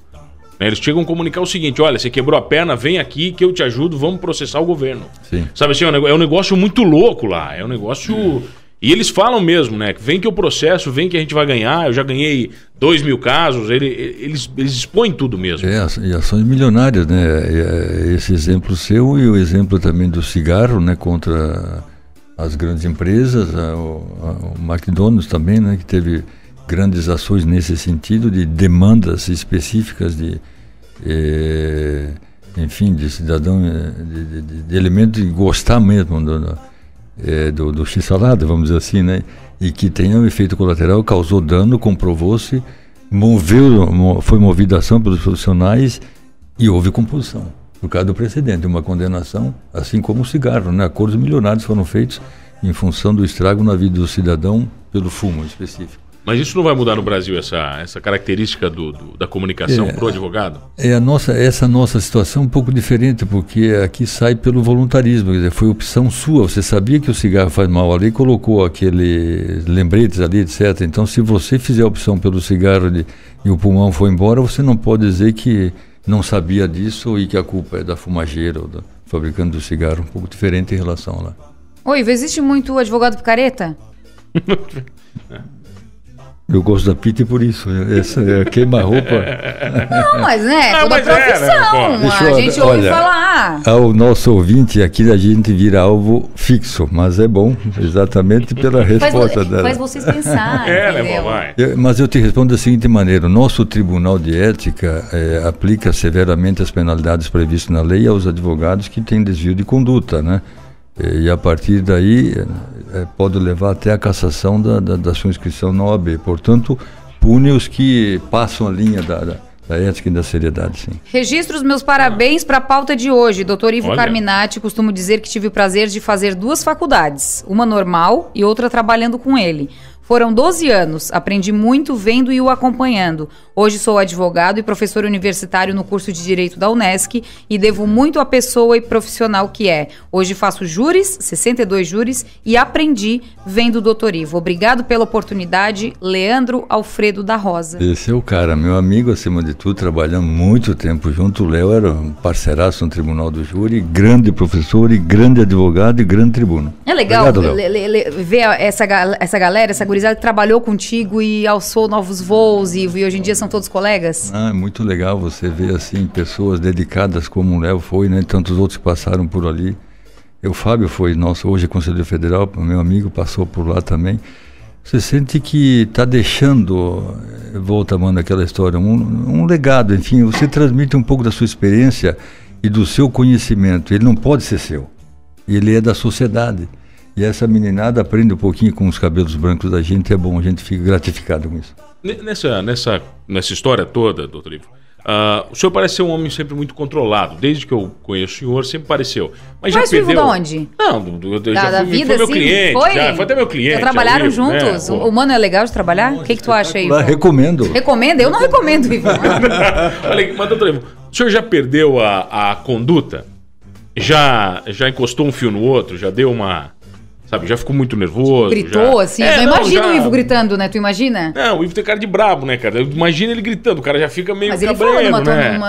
Né? Eles chegam a comunicar o seguinte: olha, você quebrou a perna, vem aqui que eu te ajudo, vamos processar o governo. Sim. Sabe assim, é um negócio muito louco lá. É um negócio... E eles falam mesmo, né? Vem que o processo, vem que a gente vai ganhar. Eu já ganhei 2.000 casos. Eles expõem tudo mesmo. E ações milionárias, né? Esse exemplo seu e o exemplo também do cigarro, né? Contra as grandes empresas, o McDonald's também, né? Que teve grandes ações nesse sentido, de demandas específicas de cidadão, de elemento de gostar mesmo do x-salada, vamos dizer assim, né? E que tenha um efeito colateral, causou dano, comprovou-se, foi movida a ação pelos profissionais e houve composição, por causa do precedente, uma condenação, assim como o cigarro, né? Acordos milionários foram feitos em função do estrago na vida do cidadão pelo fumo específico. Mas isso não vai mudar no Brasil, essa característica da comunicação para o advogado? Essa nossa situação é um pouco diferente, porque aqui sai pelo voluntarismo, quer dizer, foi opção sua, você sabia que o cigarro faz mal, a lei colocou aqueles lembretes ali, etc. Então, se você fizer a opção pelo cigarro e o pulmão foi embora, você não pode dizer que não sabia disso e que a culpa é da fumageira ou do fabricante do cigarro, um pouco diferente em relação lá. Oi, existe muito advogado picareta? Eu gosto da Pete por isso. Essa é queima-roupa. Não, mas toda profissão. A gente ouve falar. Ao nosso ouvinte, aqui a gente vira alvo fixo, mas é bom, exatamente pela resposta dela. Faz vocês pensarem. Mas eu te respondo da seguinte maneira: o nosso Tribunal de Ética aplica severamente as penalidades previstas na lei aos advogados que têm desvio de conduta, né? E a partir daí pode levar até a cassação da sua inscrição na OAB. Portanto, pune os que passam a linha ética e da seriedade, sim. Registro os meus parabéns para a pauta de hoje. Dr. Ivo Olha. Carminati, costumo dizer que tive o prazer de fazer 2 faculdades, uma normal e outra trabalhando com ele. Foram 12 anos, aprendi muito vendo e o acompanhando. Hoje sou advogado e professor universitário no curso de Direito da Unesc e devo muito à pessoa e profissional que é. Hoje faço júris, 62 júris, e aprendi vendo o Dr. Ivo. Obrigado pela oportunidade, Leandro Alfredo da Rosa. Esse é o cara, meu amigo acima de tudo, trabalhando muito tempo junto. O Léo era um parceiraço no Tribunal do Júri, grande professor e grande advogado e grande tribuno. É legal Obrigado, Léo. ver essa galera, essa gurizada que trabalhou contigo e alçou novos voos e hoje em dia são todos colegas? É muito legal você ver assim pessoas dedicadas como o Léo foi, né? Tantos outros que passaram por ali. O Fábio foi nosso, hoje é conselheiro federal, meu amigo, passou por lá também. Você sente que está deixando, volta mano aquela história, um legado, enfim, você transmite um pouco da sua experiência e do seu conhecimento. Ele não pode ser seu, ele é da sociedade. E essa meninada aprende um pouquinho com os cabelos brancos da gente, é bom, a gente fica gratificado com isso. Nessa história toda, doutor Ivo, o senhor parece ser um homem sempre muito controlado. Desde que eu conheço o senhor, sempre pareceu. Mas já perdeu... de onde? Não, da vida, foi meu assim? cliente. Foi até meu cliente. Já trabalharam Ivo, juntos? Né? O Mano é legal de trabalhar? O que tu acha aí? Recomendo. Recomenda? Eu não recomendo, Ivo. Olha, mas doutor Ivo, o senhor já perdeu a conduta? Já encostou um fio no outro? Já deu uma... Sabe, já ficou muito nervoso. Gritou, assim. Eu imagino o Ivo gritando, né? Tu imagina? Não, o Ivo tem cara de brabo, né, cara? Imagina ele gritando, o cara já fica meio cabreiro,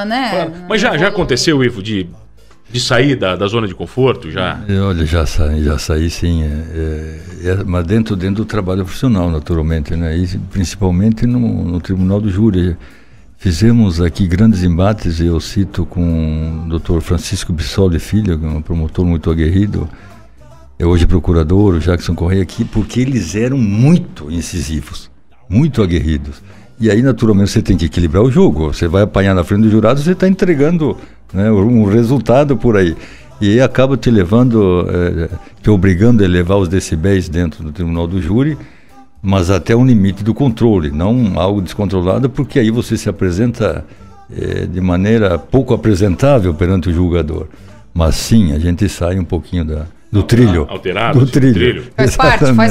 né? Mas já aconteceu, Ivo, de sair da zona de conforto, já? Olha, já saí sim. Mas dentro do trabalho profissional, naturalmente, né? E principalmente no Tribunal do Júri. Fizemos aqui grandes embates, eu cito com o Dr. Francisco Bissoli Filho, um promotor muito aguerrido, hoje procurador, o Jackson Correia aqui, porque eles eram muito incisivos, muito aguerridos. E aí, naturalmente, você tem que equilibrar o jogo. Você vai apanhar na frente do jurado, você está entregando, né, um resultado por aí. E aí acaba te levando, te obrigando a elevar os decibéis dentro do Tribunal do Júri, mas até um limite do controle, não algo descontrolado, porque aí você se apresenta de maneira pouco apresentável perante o julgador. Mas sim, a gente sai um pouquinho do trilho. Alterado? Do trilho. Faz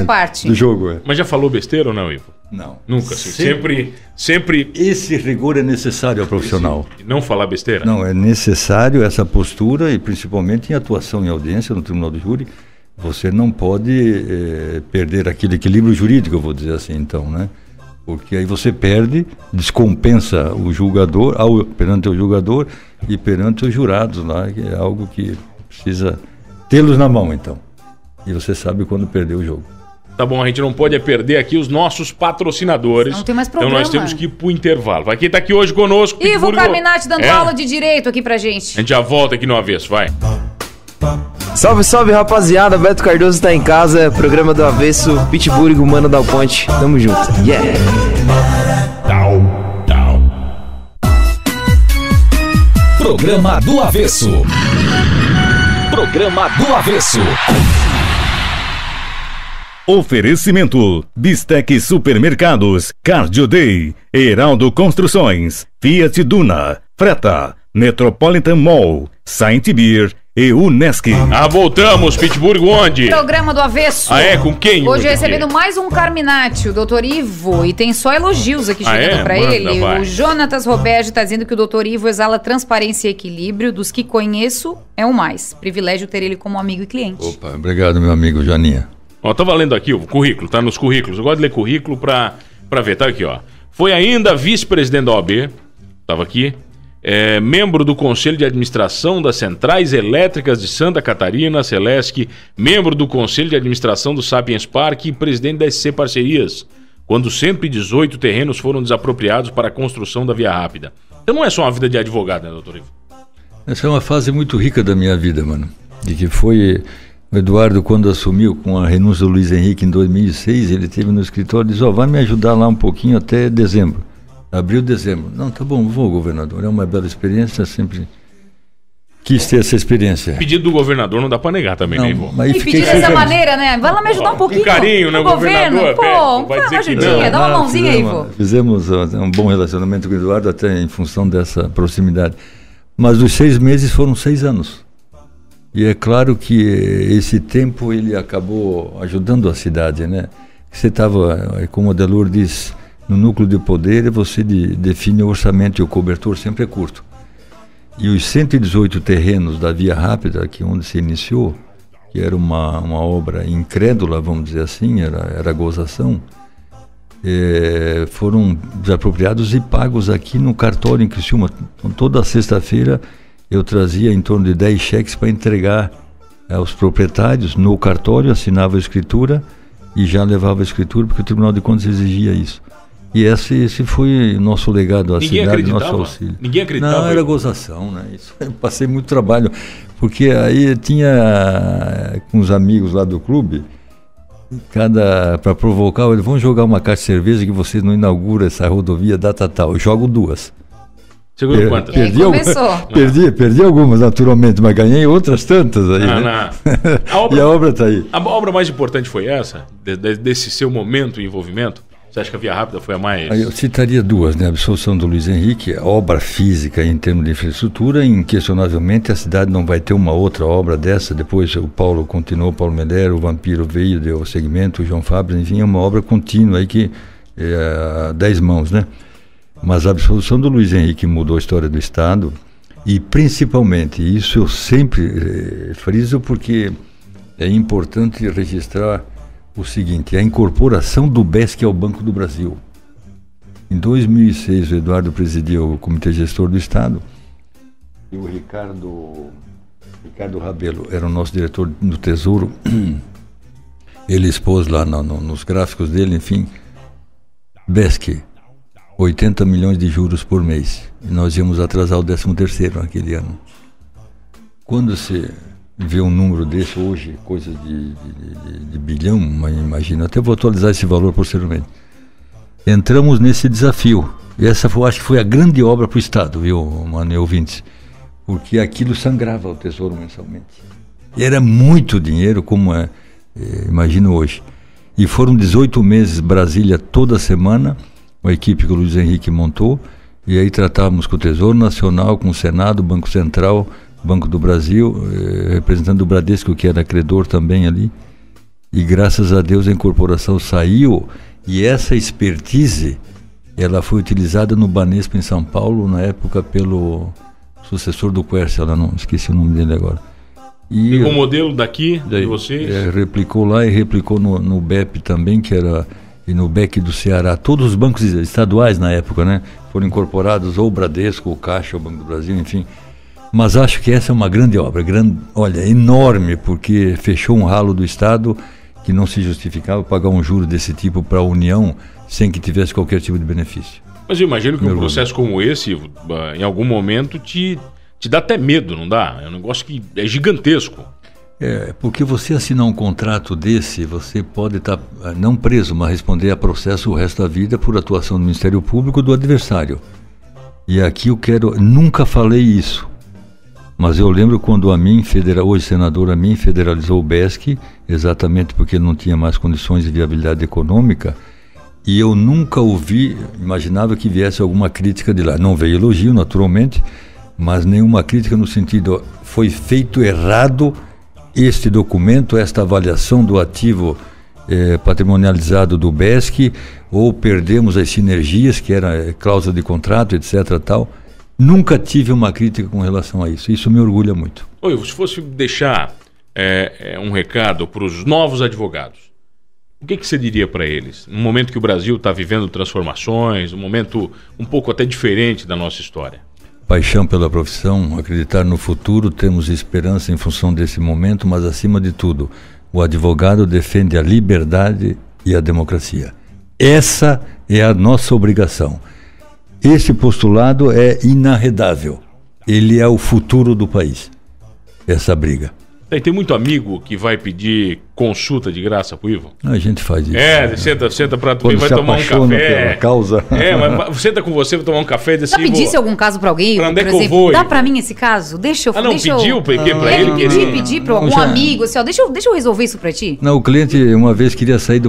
parte. Do jogo, Mas já falou besteira ou não, Ivo? Não. Nunca, assim. Sempre... Esse rigor é necessário ao profissional. Não falar besteira? Não, é necessário essa postura e principalmente em atuação em audiência no Tribunal do Júri. Você não pode perder aquele equilíbrio jurídico, eu vou dizer assim, então, né? Porque aí você perde, descompensa o julgador, perante o julgador e perante os jurados lá, que é algo que precisa tê-los na mão, então. E você sabe quando perder o jogo. Tá bom, a gente não pode perder aqui os nossos patrocinadores. Não tem mais problema. Então nós temos que ir pro intervalo. Vai, quem tá aqui hoje conosco... Ivo Carminati dando aula de direito aqui pra gente. A gente já volta aqui no Avesso, vai. Salve, salve, rapaziada. Beto Cardoso tá em casa. Programa do Avesso, Pitbull, Mano Dal Ponte. Tamo junto. Yeah. Programa do Avesso. Programa do Avesso. Oferecimento: Bistec Supermercados, Cardio Day, Heraldo Construções, Fiat Duna, Freta, Metropolitan Mall, Saint Beer e Unesc. Voltamos, Pittsburgh, onde? Programa do Avesso. Com quem? Hoje recebendo mais um Carminati, o Dr. Ivo, e tem só elogios aqui chegando pra ele. Vai. O Jonatas Roberge tá dizendo que o Dr. Ivo exala transparência e equilíbrio. Dos que conheço, é o mais. Privilégio ter ele como amigo e cliente. Opa, obrigado, meu amigo Janinha. Ó, tô valendo aqui o currículo, tá nos currículos. Eu gosto de ler currículo pra ver, tá aqui, ó. Foi ainda vice-presidente da OAB, tava aqui. Membro do Conselho de Administração das Centrais Elétricas de Santa Catarina, Celesc, membro do Conselho de Administração do Sapiens Park e presidente da SC Parcerias, quando 118 terrenos foram desapropriados para a construção da Via Rápida. Então não é só uma vida de advogado, né, doutor Ivo? Essa é uma fase muito rica da minha vida, mano. De que foi o Eduardo, quando assumiu com a renúncia do Luiz Henrique em 2006, ele esteve no escritório e disse, vai me ajudar lá um pouquinho até dezembro. Abril, dezembro. Não, tá bom, vou, governador. É uma bela experiência, sempre quis ter essa experiência. Pedido do governador não dá pra negar também, né, Ivo? E pedir dessa maneira, né? Vai lá me ajudar um pouquinho. Com carinho, né, governo? governador? Pô, uma ajudinha, dá uma mãozinha aí, Ivo. Fizemos um bom relacionamento com o Eduardo, até em função dessa proximidade. Mas os 6 meses foram 6 anos. E é claro que esse tempo ele acabou ajudando a cidade, né? Você estava, como o Adelor diz, no núcleo de poder, você define o orçamento e o cobertor sempre é curto. E os 118 terrenos da Via Rápida, que onde se iniciou, que era uma obra incrédula, vamos dizer assim, era gozação, foram desapropriados e pagos aqui no cartório em Criciúma. Então, toda sexta-feira eu trazia em torno de 10 cheques para entregar aos proprietários no cartório, assinava a escritura e já levava a escritura, porque o Tribunal de Contas exigia isso. E esse foi o nosso legado à cidade, nosso auxílio. Ninguém acreditava? Não, era gozação, né? Isso, eu passei muito trabalho, porque aí tinha com os amigos lá do clube, para provocar, eles vão jogar uma caixa de cerveja que vocês não inauguram essa rodovia data tal. Eu jogo 2. Segura quantas? Perdi algumas, naturalmente, mas ganhei outras tantas aí. Né? E a obra está aí. A obra mais importante foi essa? Desse seu momento e envolvimento? Você acha que a Via Rápida foi a mais... Eu citaria 2, né? A absolução do Luiz Henrique, a obra física em termos de infraestrutura, inquestionavelmente a cidade não vai ter uma outra obra dessa. Depois o Paulo continuou, Paulo Melero, o Vampiro veio, deu segmento, o João Fábio, enfim, é uma obra contínua aí que é a 10 mãos, né? Mas a absolução do Luiz Henrique mudou a história do Estado e principalmente, isso eu sempre friso porque é importante registrar o seguinte, a incorporação do BESC ao Banco do Brasil. Em 2006, o Eduardo presidiu o Comitê Gestor do Estado e o Ricardo Rabelo era o nosso diretor do Tesouro. Ele expôs lá nos gráficos dele, enfim, BESC, 80 milhões de juros por mês. E nós íamos atrasar o 13º naquele ano. Quando se vê um número desse hoje, coisa de bilhão, imagina, até vou atualizar esse valor posteriormente. Entramos nesse desafio. E essa acho que foi a grande obra para o Estado, viu, mano e ouvintes? Porque aquilo sangrava o Tesouro mensalmente. E era muito dinheiro, como imagino hoje. E foram 18 meses Brasília toda semana, uma equipe que o Luiz Henrique montou, e aí tratávamos com o Tesouro Nacional, com o Senado, Banco Central, Banco do Brasil, representando o Bradesco, que era credor também ali, e graças a Deus a incorporação saiu, e essa expertise, ela foi utilizada no Banespa em São Paulo, na época pelo sucessor do Quercia, lá não esqueci o nome dele agora. E o modelo daqui, de vocês? Replicou lá e replicou no BEP também, que era, e no BEC do Ceará, todos os bancos estaduais na época, né, foram incorporados, ou o Bradesco, ou o Caixa, ou o Banco do Brasil, enfim. Mas acho que essa é uma grande obra, enorme, porque fechou um ralo do Estado que não se justificava pagar um juro desse tipo para a União sem que tivesse qualquer tipo de benefício. Mas eu imagino que um processo como esse, em algum momento, te dá até medo, não dá? É um negócio que é gigantesco. Porque você assinar um contrato desse, você pode estar não preso, mas responder a processo o resto da vida por atuação do Ministério Público do adversário. E aqui nunca falei isso. Mas eu lembro quando hoje senador Amin federalizou o BESC, exatamente porque ele não tinha mais condições de viabilidade econômica, e eu nunca imaginava que viesse alguma crítica de lá. Não veio elogio, naturalmente, mas nenhuma crítica no sentido, foi feito errado este documento, esta avaliação do ativo patrimonializado do BESC, ou perdemos as sinergias, que era cláusula de contrato, etc. tal. Nunca tive uma crítica com relação a isso. Isso me orgulha muito. Oi, se fosse deixar um recado para os novos advogados, o que você diria para eles? Num momento que o Brasil está vivendo transformações, um momento um pouco até diferente da nossa história. Paixão pela profissão, acreditar no futuro, temos esperança em função desse momento, mas acima de tudo, o advogado defende a liberdade e a democracia. Essa é a nossa obrigação. Esse postulado é inarredável. Ele é o futuro do país, essa briga. Tem muito amigo que vai pedir consulta de graça pro Ivo? A gente faz isso. Senta pra quando vai se tomar um apaixona café. pela causa. Mas senta com você, vai tomar um café e diz Já assim, pedisse algum caso pra alguém? Pra onde é por que eu exemplo, vou, dá Ivo? pra mim esse caso? Deixa eu... Ah, não, deixa pediu eu... pra ele querer? Pedir pra algum já. amigo, assim, ó, deixa eu resolver isso pra ti. Não, o cliente uma vez queria sair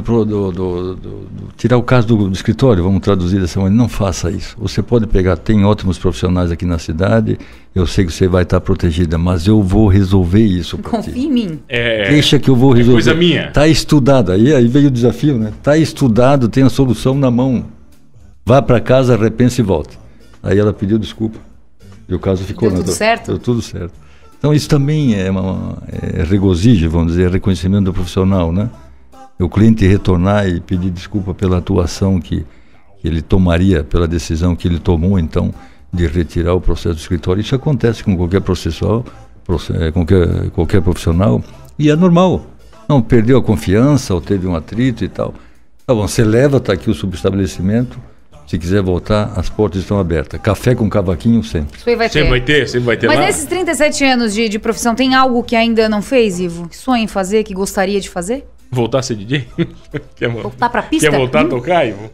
tirar o caso do escritório, vamos traduzir dessa maneira. Não faça isso. Você pode pegar, tem ótimos profissionais aqui na cidade, eu sei que você vai estar protegida, mas eu vou resolver isso pra ti. Confia em mim. Deixa que eu vou resolver. Coisa minha. Tá estudado, aí veio o desafio, né? Tá estudado, tem a solução na mão. Vá para casa, repense e volte. Aí ela pediu desculpa. E o caso ficou... Deu tudo certo? Deu tudo certo. Então isso também é regozijo, vamos dizer, reconhecimento do profissional, né? O cliente retornar e pedir desculpa pela atuação que ele tomaria, pela decisão que ele tomou, então, de retirar o processo do escritório. Isso acontece com qualquer qualquer profissional, e é normal. Não, perdeu a confiança, ou teve um atrito e tal. Tá bom, você leva, está aqui o subestabelecimento. Se quiser voltar, as portas estão abertas. Café com cavaquinho sempre. Isso aí vai ter. Sempre vai ter Mas lá. nesses 37 anos de profissão, tem algo que ainda não fez, Ivo? Que sonha em fazer, que gostaria de fazer? Voltar a ser DJ? Voltar pra pista? Quer voltar a tocar, Ivo?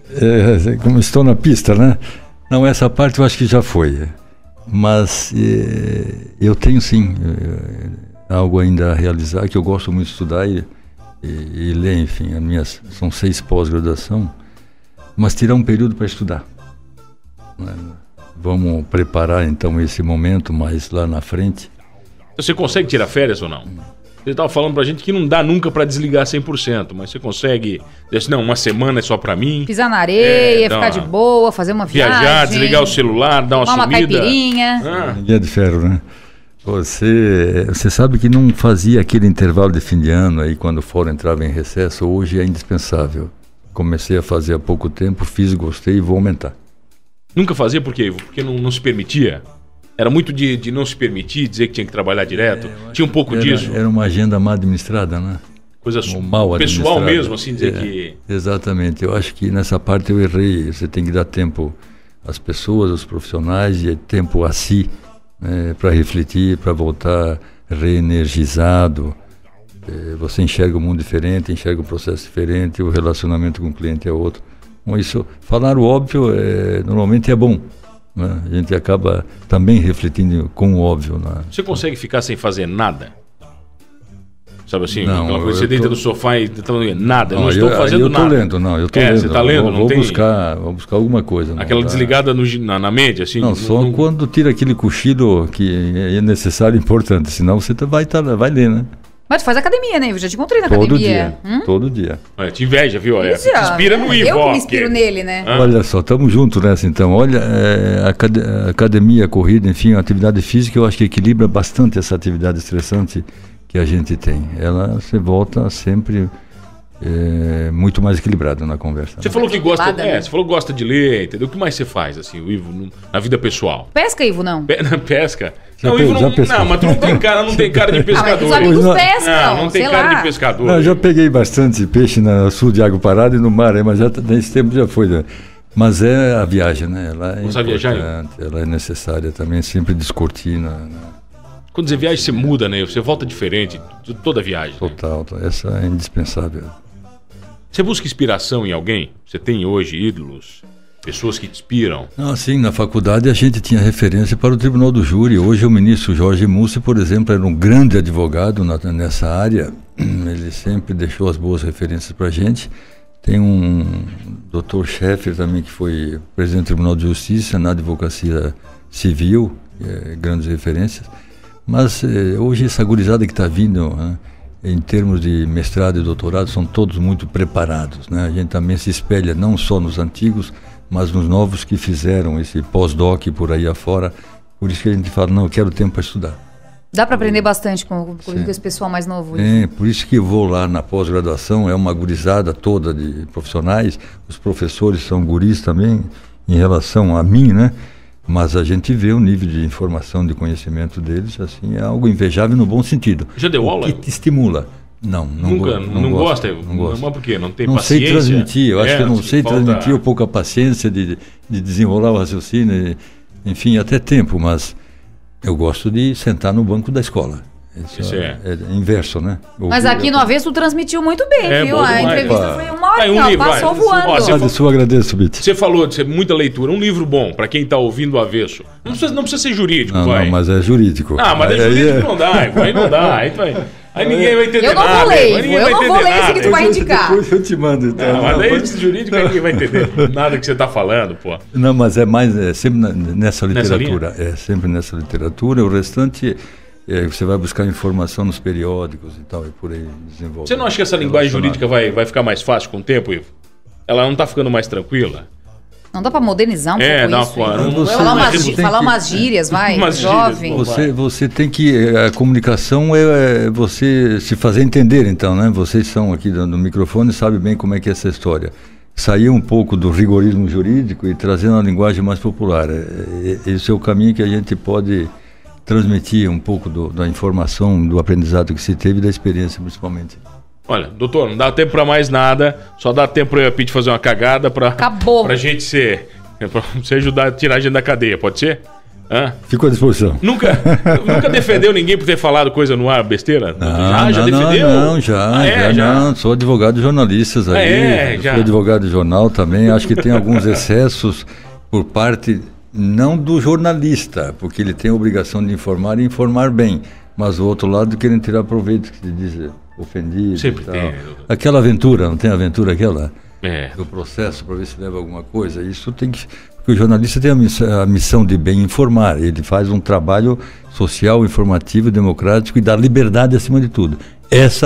Como estou na pista, né? Não, essa parte eu acho que já foi. Mas eu tenho sim algo ainda a realizar, que eu gosto muito de estudar e ler, enfim. São 6 pós-graduação, mas tirar um período para estudar. Né? Vamos preparar então esse momento mais lá na frente. Você consegue tirar férias ou não? Você estava falando pra gente que não dá nunca pra desligar 100%, mas você consegue... Não, uma semana é só pra mim. Pisar na areia, ficar de boa, fazer uma viagem. Viajar, desligar o celular, dar uma tomar sumida. Uma caipirinha. Ninguém é de ferro, né? Você sabe que não fazia aquele intervalo de fim de ano aí, quando o fórum entrava em recesso, hoje é indispensável. Comecei a fazer há pouco tempo, fiz, gostei e vou aumentar. Nunca fazia por quê? Porque não se permitia? Era muito de não se permitir, dizer que tinha que trabalhar direto? Tinha um pouco disso? Era uma agenda mal administrada, né? Coisa mal pessoal mesmo, assim, dizer que... Exatamente. Eu acho que nessa parte eu errei. Você tem que dar tempo às pessoas, aos profissionais, e tempo a si, né, para refletir, para voltar reenergizado. Você enxerga o mundo diferente, enxerga o processo diferente, o relacionamento com o cliente é outro. Bom, isso, falar o óbvio normalmente é bom. Né? A gente acaba também refletindo com o óbvio. Né? Você consegue ficar sem fazer nada? Sabe assim? Não, aquela coisa, você deita no sofá e nada, não estou fazendo eu nada. Eu tô lendo. Você está lendo? Vou buscar alguma coisa. Aquela desligada na mente, assim? Não, só quando tira aquele cochilo que é necessário e importante, senão você vai ler, né? Mas tu faz academia, né? Eu já te encontrei na academia. Todo dia. Te inveja, viu? Te inspira no Ivo. Eu me inspiro nele, né? Olha só, estamos juntos nessa então. Olha, a academia, a corrida, enfim, a atividade física, eu acho que equilibra bastante essa atividade estressante que a gente tem. Você volta sempre muito mais equilibrado na conversa. Você falou que gosta, você falou que gosta de ler, entendeu? O que mais você faz, assim, o Ivo, na vida pessoal? Pesca, Ivo, não? Pesca? Não, Ivo não, mas tu não tem cara de pescador. Mas os amigos pescam, não tem cara de pescador. Não, eu já peguei bastante peixe no sul de Água Parada e no mar, mas nesse tempo já foi, né? Mas é a viagem, né? Ela é importante, viajar, ela é necessária também, sempre descortina. Quando você viaja, você muda, né? Você volta diferente de toda viagem. Total, né? Essa é indispensável. Você busca inspiração em alguém? Você tem hoje ídolos, pessoas que te inspiram? Sim, na faculdade a gente tinha referência para o Tribunal do Júri. Hoje o ministro Jorge Mussi, por exemplo, era um grande advogado nessa área. Ele sempre deixou as boas referências para a gente. Tem um Dr. Scheffer também, que foi presidente do Tribunal de Justiça na advocacia civil, grandes referências. Mas hoje essa gurizada que está vindo, né, em termos de mestrado e doutorado, são todos muito preparados. Né? A gente também se espelha não só nos antigos, mas nos novos que fizeram esse pós-doc por aí afora. Por isso que a gente fala, não, eu quero tempo para estudar. Dá para aprender bastante com esse pessoal mais novo. Por isso que eu vou lá na pós-graduação, é uma gurizada toda de profissionais, os professores são guris também, em relação a mim, né? Mas a gente vê o nível de informação, de conhecimento deles, assim, é algo invejável no bom sentido. Já deu aula? Que te estimula. Não gosta? Mas por quê? Não tem paciência? Não sei transmitir, eu acho que eu não sei transmitir, ou pouca paciência de desenrolar o raciocínio, enfim, até tempo, mas eu gosto de sentar no banco da escola. Isso é inverso, né? Mas aqui no Avesso transmitiu muito bem, viu? A entrevista foi uma hora, passou voando. Eu agradeço, Bit. Você falou de muita leitura, um livro bom pra quem tá ouvindo o Avesso. Não precisa ser jurídico, vai. Não, mas é jurídico. Mas é jurídico não dá, aí não dá. Aí ninguém vai entender nada. Eu não vou ler esse que tu vai indicar. Depois eu te mando, então. Mas daí esse jurídico aí ninguém vai entender nada que você tá falando, pô. Não, mas é sempre nessa literatura. É sempre nessa literatura. O restante... você vai buscar informação nos periódicos e tal, e por aí desenvolve. Você não acha que essa linguagem jurídica vai ficar mais fácil com o tempo, Ivo? Ela não tá ficando mais tranquila? Não dá pra modernizar um pouco isso? Falar umas gírias, vai, jovem. Você tem que... A comunicação é você se fazer entender, então, né? Vocês são aqui no microfone e sabem bem como é que é essa história. Sair um pouco do rigorismo jurídico e trazer uma linguagem mais popular. Esse é o caminho que a gente pode... transmitir um pouco da informação, do aprendizado que se teve e da experiência, principalmente. Olha, doutor, não dá tempo pra mais nada, só dá tempo pra eu pedir fazer uma cagada pra gente pra você ajudar a tirar a gente da cadeia, pode ser? Fico à disposição. Nunca defendeu ninguém por ter falado coisa no ar, besteira? Já defendeu? Não, sou advogado de jornalistas aí, sou advogado de jornal também, acho que tem alguns excessos por parte... Não do jornalista, porque ele tem a obrigação de informar e informar bem. Mas o outro lado querem tirar proveito, que se diz ofendido. Sempre tem. Aquela aventura, não tem aventura aquela? Do processo para ver se leva alguma coisa. Isso tem que... Porque o jornalista tem a missão de bem informar. Ele faz um trabalho social, informativo, democrático e dá liberdade acima de tudo. Esse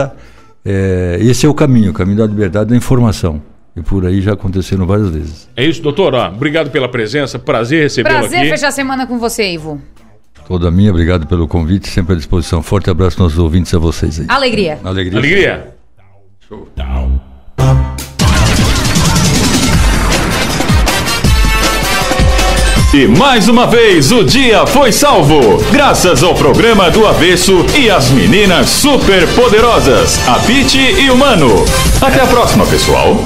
é o caminho da liberdade da informação. E por aí já aconteceram várias vezes. É isso, doutor. Obrigado pela presença. Prazer recebê-lo aqui. Prazer fechar a semana com você, Ivo. Toda minha, obrigado pelo convite. Sempre à disposição. Forte abraço aos nossos ouvintes e a vocês aí. Alegria. Show. E mais uma vez o dia foi salvo, graças ao programa do Avesso e às meninas super poderosas, a Pete e o Mano. Até a próxima, pessoal.